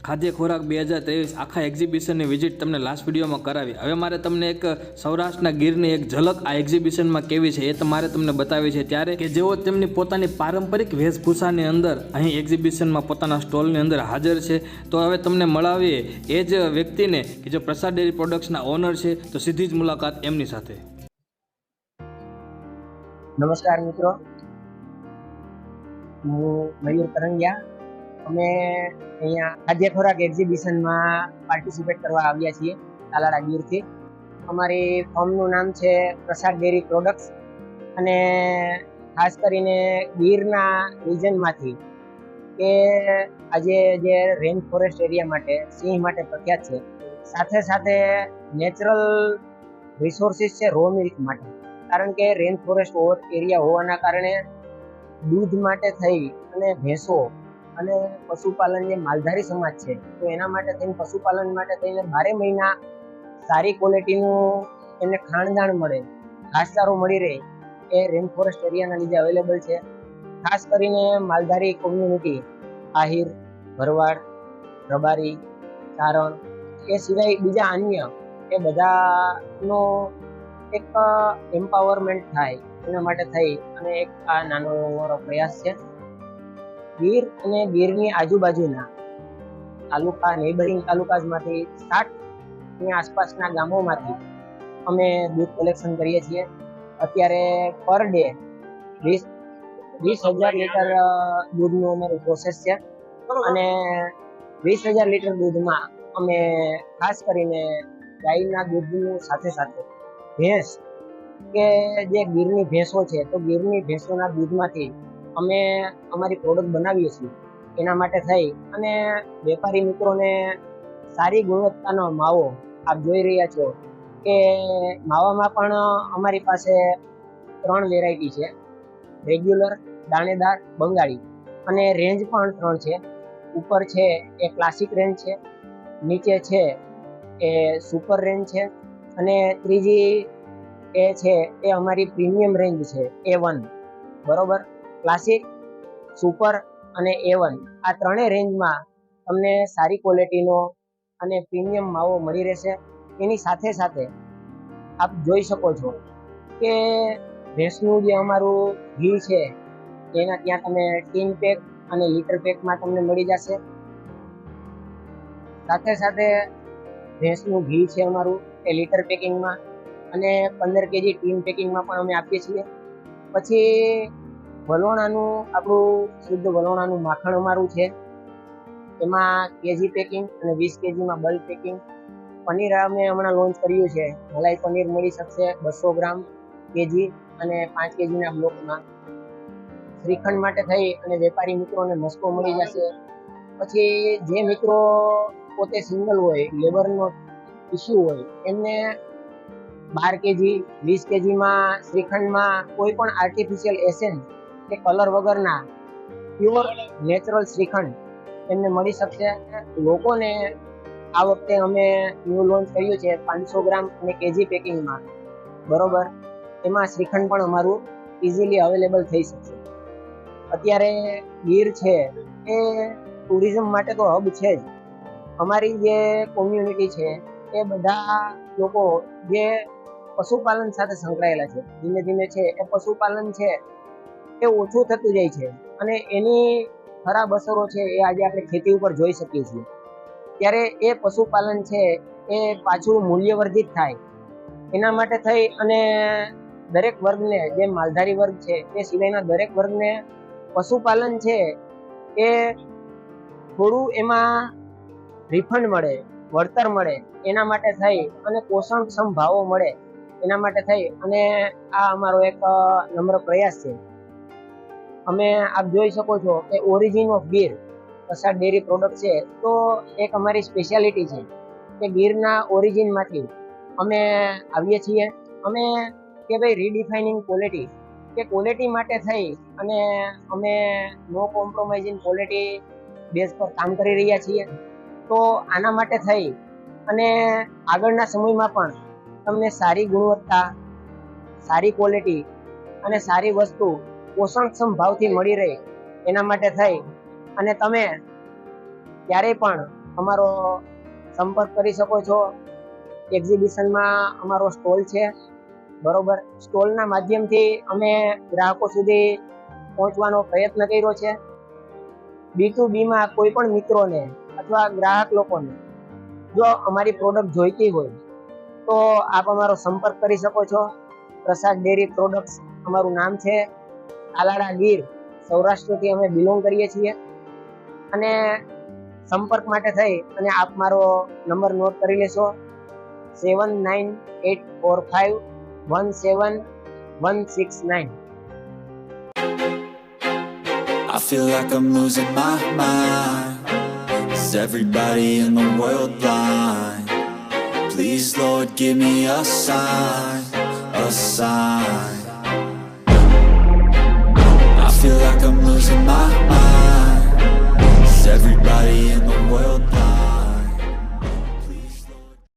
ખાદ્ય ખોરાક 2023 આખા એક્ઝિબિશનની વિઝિટ તમને લાસ્ટ વિડીયોમાં કરાવી. હવે મારે તમને એક સૌરાષ્ટ્રના ગીરની એક ઝલક આ એક્ઝિબિશનમાં કેવી છે એ મારે તમને બતાવી છે. ત્યારે કે જેઓ તેમની પોતાની પારંપરિક વેશભૂષાની અંદર અહીં એક્ઝિબિશનમાં પોતાના સ્ટોલની અંદર હાજર છે. તો હવે તમને મળાવીએ એ જ વ્યક્તિને કે જો પ્રસાદ ડેરી પ્રોડક્ટ્સના ઓનર છે. તો સીધી જ મુલાકાત એમની સાથે. નમસ્કાર મિત્રો, હું મયુર કરંગિયા. અમે અહીંયા ખાદ્ય ખોરાક એક્ઝિબિશનમાં પાર્ટિસિપેટ કરવા આવ્યા છીએ તાલાળા ગીરથી. અમારી ફોર્મનું નામ છે પ્રસાદ ડેરી પ્રોડક્ટ્સ અને ખાસ કરીને ગીરના રિજનમાંથી કે આજે જે રેન ફોરેસ્ટ એરિયા માટે સિંહ માટે પ્રખ્યાત છે, સાથે સાથે નેચરલ રિસોર્સિસ છે રો મિલ્ક માટે. કારણ કે રેન ફોરેસ્ટ એરિયા હોવાના કારણે દૂધ માટે થઈ અને ભેંસો અને પશુપાલન જે માલધારી સમાજ છે તો એના માટે થઈને પશુપાલન માટે થઈને 12 મહિના સારી ક્વોલિટીનું એમને ખાણદાણ મળે, ઘાસચારો મળી રહે એ રેન ફોરેસ્ટ એરિયાના લીધે અવેલેબલ છે. ખાસ કરીને માલધારી કોમ્યુનિટી આહિર, ભરવાડ, રબારી, ચારણ એ સિવાય બીજા અન્ય એ બધાનો એક એમ્પાવરમેન્ટ થાય એના માટે થઈ અને એક આ નાનો અમારો પ્રયાસ છે. ગીર અને ગીરની આજુબાજુના તાલુકા નેબરિંગ તાલુકામાંથી 60ની આસપાસના ગામોમાંથી અમે દૂધ કલેક્શન કરીએ છીએ. અત્યારે પર ડે 20,000 લીટર દૂધનું અમારું પ્રોસેસ છે અને 20,000 લીટર દૂધમાં અમે ખાસ કરીને ગાયના દૂધની સાથે સાથે ભેંસ કે જે ગીરની ભેંસો છે તો ગીરની ભેંસોના દૂધમાંથી અમે અમારી પ્રોડક્ટ બનાવીએ છીએ. એના માટે થઈ અને વેપારી મિત્રોને સારી ગુણવત્તાનો માવો આપ જોઈ રહ્યા છો કે માવામાં પણ અમારી પાસે 3 વેરાયટી છે: રેગ્યુલર, દાણેદાર, બંગાળી. અને રેન્જ પણ 3 છે. ઉપર છે એ ક્લાસિક રેન્જ છે, નીચે છે એ સુપર રેન્જ છે અને ત્રીજી એ છે એ અમારી પ્રીમિયમ રેન્જ છે A1. બરોબર, ક્લાસિક, સુપર અને A1 આ 3 રેન્જમાં તમને સારી ક્વોલિટીનો અને પ્રીમિયમ માવો મળી રહેશે. એની સાથે સાથે આપ જોઈ શકો છો કે ભેંસનું જે અમારું ઘી છે એના ત્યાં તમે ટીન પેક અને લીટર પેકમાં તમને મળી જશે. સાથે સાથે ભેંસનું ઘી છે અમારું એ લીટર પેકિંગમાં અને 15 kg ટીન પેકિંગમાં પણ અમે આપીએ છીએ. પછી વલોણાનું આપણું શુદ્ધ વલોણાનું માખણ અમારું છે, એમાં કેજી પેકિંગ અને 20 kgમાં બલ્ક પેકિંગ. પનીર અમે હમણાં લોન્ચ કર્યું છે, મલાઈ પનીર મળી શકશે 200 ગ્રામ કેજી અને 5 kgના બ્લોકમાં. શ્રીખંડ માટે થઈ અને વેપારી મિત્રોને મસ્કો મળી જશે. પછી જે મિત્રો પોતે સિંગલ હોય, લેબરનો ઇસ્યુ હોય, એમને 12 kg 20 kgમાં શ્રીખંડમાં કોઈ પણ આર્ટિફિશિયલ એસેન્સ કે કલર વગરના પ્યોર નેચરલ શ્રીખંડ એમને મળી શકશે. લોકોને આ વખતે અમે ન્યૂ લોન્ચ કર્યું છે 500 ગ્રામ અને કેજી પેકિંગમાં. બરોબર, એમાં શ્રીખંડ પણ અમારું ઇઝીલી અવેલેબલ થઈ શકશે. અત્યારે ગીર છે એ ટુરિઝમ માટે તો હબ છે જ. અમારી જે કોમ્યુનિટી છે એ બધા લોકો જે પશુપાલન સાથે સંકળાયેલા છે, ધીમે ધીમે છે એ પશુપાલન છે એ ઓછું થતું જાય છે અને એની ખરાબ અસરો છે એ આજે આપણે ખેતી ઉપર જોઈ શકીએ છીએ. ત્યારે એ પશુપાલન છે એ પાછું મૂલ્યવર્ધિત થાય એના માટે થઈ અને દરેક વર્ગને, જે માલધારી વર્ગ છે એ સિવાયના દરેક વર્ગને પશુપાલન છે એ થોડું એમાં રિફંડ મળે, વળતર મળે એના માટે થઈ અને પોષણક્ષમ ભાવો મળે એના માટે થઈ અને આ અમારો એક નમ્ર પ્રયાસ છે. અમે આપ જોઈ શકો છો કે origin of Gir Prasad dairy product છે તો એક અમારી સ્પેશિયાલિટી છે કે ગીરના ઓરિજિનમાંથી અમે આવીએ છીએ. અમે કે ભાઈ રીડિફાઇનિંગ ક્વોલિટી કે ક્વોલિટી માટે થઈ અને અમે નો કોમ્પ્રોમાઇઝિંગ ક્વોલિટી બેઝ પર કામ કરી રહ્યા છીએ. તો આના માટે થઈ અને આગળના સમયમાં પણ તમને સારી ગુણવત્તા, સારી ક્વોલિટી અને સારી વસ્તુ પોષણક્ષમ ભાવથી મળી રહે એના માટે થઈ અને તમે ક્યારેય પણ અમારો સંપર્ક કરી શકો છો. એક્ઝિબિશનમાં અમારો સ્ટોલ છે, બરોબર. સ્ટોલના માધ્યમથી અમે ગ્રાહકો સુધી પહોંચવાનો પ્રયત્ન કર્યો છે. B2Bમાં કોઈ પણ મિત્રોને અથવા ગ્રાહક લોકોને જો અમારી પ્રોડક્ટ જોઈતી હોય તો આપ અમારો સંપર્ક કરી શકો છો. પ્રસાદ ડેરી પ્રોડક્ટ્સ અમારું નામ છે. તાલાળા ગીર, સૌરાષ્ટ્રથી અમે બિલોંગ કરીએ છીએ. અને સંપર્ક માટે થઈ અને આપ મારો નંબર નોટ કરી લેશો, 7984517169. I feel like I'm losing my mind. Is everybody in the world blind? Please, Lord, give me a sign, a sign. I feel like I'm losing my mind. Is everybody in the world